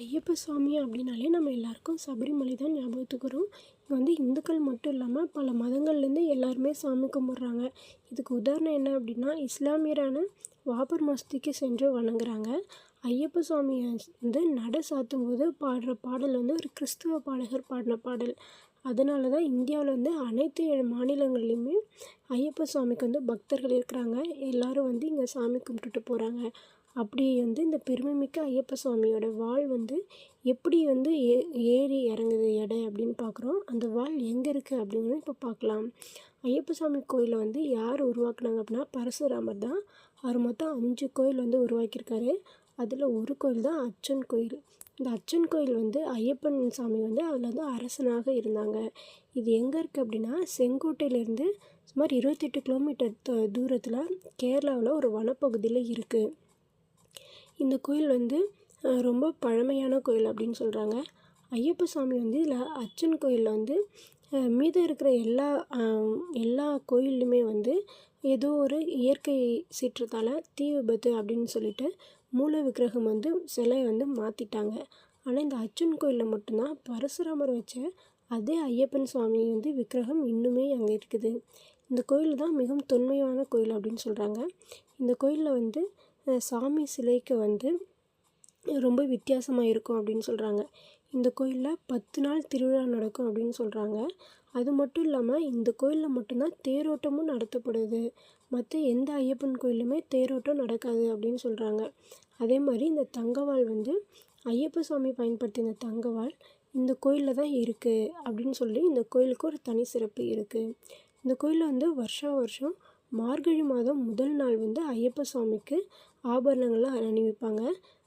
ஐயப்ப சுவாமி அப்படின்னாலே நம்ம எல்லாருக்கும் சபரிமலை தான் ஞாபகத்துக்கு வரும். இங்கே வந்து இந்துக்கள் மட்டும் இல்லாமல் பல மதங்கள்லேருந்து எல்லாருமே சாமி கும்பிட்றாங்க. இதுக்கு உதாரணம் என்ன அப்படின்னா, இஸ்லாமியரான பாபர் மசூதிக்கு சென்று வணங்குறாங்க. ஐயப்ப சுவாமியை வந்து நட சாத்தும் போது பாடுற பாடல் வந்து ஒரு கிறிஸ்துவ பாடகர் பாடின பாடல். அதனால தான் இந்தியாவில் வந்து அனைத்து 7 மாநிலங்கள்லேயுமே ஐயப்ப சுவாமிக்கு வந்து பக்தர்கள் இருக்கிறாங்க. எல்லோரும் வந்து இங்கே சாமி கும்பிட்டுட்டு போகிறாங்க. அப்படி வந்து இந்த பெருமைமிக்க ஐயப்ப சுவாமியோட வாள் வந்து எப்படி வந்து ஏறி இறங்குது எடை அப்படின்னு பார்க்குறோம். அந்த வாள் எங்கே இருக்குது அப்படிங்கிறத இப்போ பார்க்கலாம். ஐயப்ப சுவாமி கோயிலை வந்து யார் உருவாக்குனாங்க அப்படின்னா பரசுராமர் தான். அவர் மொத்தம் 5 கோயில் வந்து உருவாக்கியிருக்காரு. அதில் ஒரு கோயில் தான் அச்சன் கோயில். இந்த அச்சன் கோயில் வந்து ஐயப்பன் சாமி வந்து அதில் வந்து அரசனாக இருந்தாங்க. இது எங்கே இருக்குது அப்படின்னா செங்கோட்டையிலேருந்து சுமார் 28 கிலோமீட்டர் தூரத்தில் கேரளாவில் ஒரு வனப்பகுதியில் இருக்குது. இந்த கோயில் வந்து ரொம்ப பழமையான கோயில் அப்படின்னு சொல்கிறாங்க. ஐயப்ப சாமி வந்து இதில் அச்சன் கோயிலில் வந்து மீதம் இருக்கிற எல்லா கோயில்லையுமே வந்து ஏதோ ஒரு இயற்கை சீற்றத்தால் தீ விபத்து அப்படின்னு சொல்லிட்டு மூல விக்கிரகம் வந்து சிலையை வந்து மாற்றிட்டாங்க. ஆனால் இந்த அச்சன் கோயிலில் மட்டும்தான் பரசுராமர் வச்ச அதே ஐயப்பன் சுவாமி வந்து விக்கிரகம் இன்னுமே அங்கே இருக்குது. இந்த கோயில் தான் மிகவும் தொன்மையான கோயில் அப்படின்னு சொல்கிறாங்க. இந்த கோயிலில் வந்து சாமி சிலைக்கு வந்து ரொம்ப வித்தியாசமாக இருக்கும் அப்படின்னு சொல்கிறாங்க. இந்த கோயிலில் 10 நாள் திருவிழா நடக்கும் அப்படின்னு சொல்கிறாங்க. அது மட்டும் இல்லாமல் இந்த கோயிலில் மட்டும்தான் தேரோட்டமும் நடத்தப்படுது. மற்ற எந்த ஐயப்பன் கோயிலுமே தேரோட்டம் நடக்காது அப்படின்னு சொல்கிறாங்க. அதே மாதிரி இந்த தங்கவாள் வந்து ஐயப்ப சுவாமி பயன்படுத்திய இந்த தங்கவாள் இந்த கோயிலில் தான் இருக்குது அப்படின்னு சொல்லி இந்த கோயிலுக்கு ஒரு தனி சிறப்பு இருக்குது. இந்த கோயிலில் வந்து வருஷம் மார்கழி மாதம் முதல் நாள் வந்து ஐயப்ப சுவாமிக்கு ஆபரணங்கள்லாம் அணிவிப்பாங்க.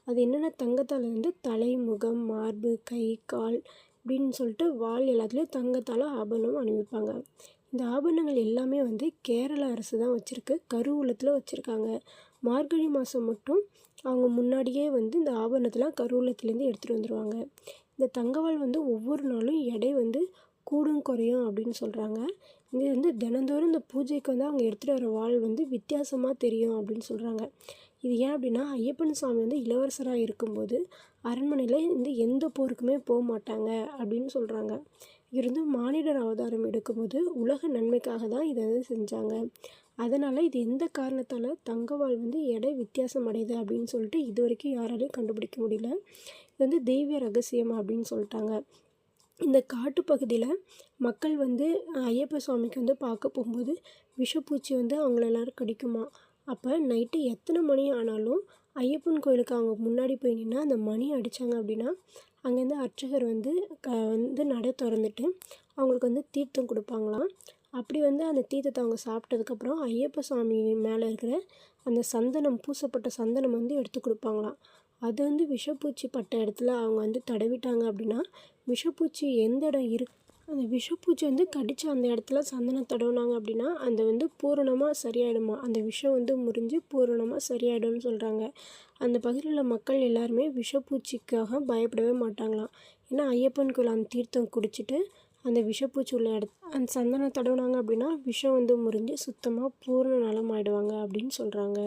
அது என்னென்ன தங்கத்தால் வந்து தலை, முகம், மார்பு, கை, கால் அப்படின்னு சொல்லிட்டு வால் எல்லாத்துலேயும் தங்கத்தால் ஆபரணம் அணிவிப்பாங்க. இந்த ஆபரணங்கள் எல்லாமே வந்து கேரள அரசு தான் வச்சுருக்கு, கருவூலத்தில் வச்சுருக்காங்க. மார்கழி மாதம் மட்டும் அவங்க முன்னாடியே வந்து இந்த ஆபரணத்தெலாம் கருவூலத்துலேருந்து எடுத்துகிட்டு வந்துடுவாங்க. இந்த தங்கவாள் வந்து ஒவ்வொரு நாளும் எடை வந்து கூடும் குறையும் அப்படின்னு சொல்கிறாங்க. இது வந்து தினந்தோறும் இந்த பூஜைக்கு வந்து அவங்க எடுத்துகிட்டு வர வாள் வந்து வித்தியாசமாக தெரியும் அப்படின்னு சொல்கிறாங்க. இது ஏன் அப்படின்னா ஐயப்பன் சாமி வந்து இளவரசராக இருக்கும்போது அரண்மனையில் இந்த எந்த போருக்குமே போக மாட்டாங்க அப்படின்னு சொல்கிறாங்க. இவர் வந்து மானிடர் அவதாரம் எடுக்கும்போது உலக நன்மைக்காக தான் இதை வந்து செஞ்சாங்க. அதனால் இது எந்த காரணத்தால் தங்கவாள் வந்து எடை வித்தியாசம் அடையுது அப்படின்னு சொல்லிட்டு இது வரைக்கும் யாராலையும் கண்டுபிடிக்க முடியல. இது வந்து தெய்வ ரகசியம் அப்படின்னு சொல்லிட்டாங்க. இந்த காட்டுப்பகுதியில் மக்கள் வந்து ஐயப்ப சுவாமிக்கு வந்து பார்க்க போகும்போது விஷப்பூச்சி வந்து அவங்கள எல்லோரும் கடிக்குமா. அப்போ நைட்டு எத்தனை மணி ஆனாலும் ஐயப்பன் கோயிலுக்கு அவங்க முன்னாடி போய் நின்று அந்த மணி அடித்தாங்க அப்படின்னா அங்கேருந்து அர்ச்சகர் வந்து வந்து நடை திறந்துட்டு அவங்களுக்கு வந்து தீர்த்தம் கொடுப்பாங்களாம். அப்படி வந்து அந்த தீர்த்தத்தை அவங்க சாப்பிட்டதுக்கப்புறம் ஐயப்ப சுவாமி மேலே இருக்கிற அந்த சந்தனம், பூசப்பட்ட சந்தனம் வந்து எடுத்து கொடுப்பாங்களாம். அது வந்து விஷப்பூச்சி பட்ட இடத்துல அவங்க வந்து தடவிட்டாங்க அப்படின்னா விஷப்பூச்சி எந்த இடம் அந்த விஷப்பூச்சி வந்து கடித்த அந்த இடத்துல சந்தனம் தடவினாங்க அப்படின்னா அந்த வந்து பூரணமாக சரியாயிடுமா. அந்த விஷம் வந்து முறிஞ்சு பூரணமாக சரியாயிடும்னு சொல்கிறாங்க. அந்த பகுதியில் உள்ள மக்கள் எல்லாருமே விஷப்பூச்சிக்காக பயப்படவே மாட்டாங்களாம். ஏன்னா ஐயப்பன் கோயில் அந்த தீர்த்தம் குடிச்சிட்டு அந்த விஷப்பூச்சி உள்ள அந்த சந்தனம் தடவினாங்க அப்படின்னா விஷம் வந்து முறிஞ்சு சுத்தமாக பூரண நலம் ஆகிடுவாங்க அப்படின்னு சொல்கிறாங்க.